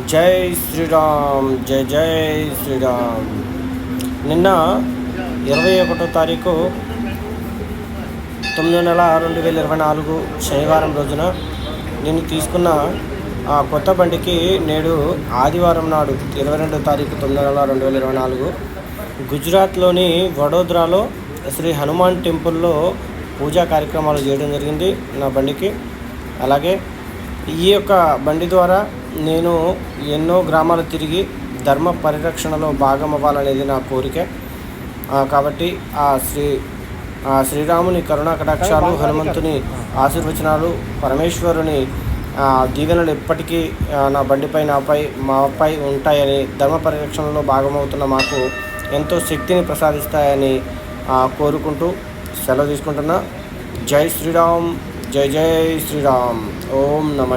జై శ్రీరామ్, జై జై శ్రీరామ్. నిన్న 21వ తారీఖు 9వ నెల 2024 శనివారం రోజున నేను తీసుకున్న ఆ కొత్త బండికి నేడు ఆదివారం నాడు 22వ తారీఖు 9వ నెల 2024 గుజరాత్లోని వడోదరాలో శ్రీ హనుమాన్ టెంపుల్లో పూజా కార్యక్రమాలు చేయడం జరిగింది నా బండికి. అలాగే ఈ యొక్క బండి ద్వారా నేను ఎన్నో గ్రామాలు తిరిగి ధర్మ పరిరక్షణలో భాగం అవ్వాలనేది నా కోరిక. కాబట్టి శ్రీరాముని కరుణా కటాక్షాలు, హనుమంతుని ఆశీర్వచనాలు, పరమేశ్వరుని దీవెనలు ఎప్పటికీ నా బండిపై మాపై ఉంటాయని, ధర్మ పరిరక్షణలో భాగమవుతున్న మాకు ఎంతో శక్తిని ప్రసాదిస్తాయని కోరుకుంటూ సెలవు తీసుకుంటున్నా. జై శ్రీరామ్, జై జై శ్రీరామ్. ఓం నమః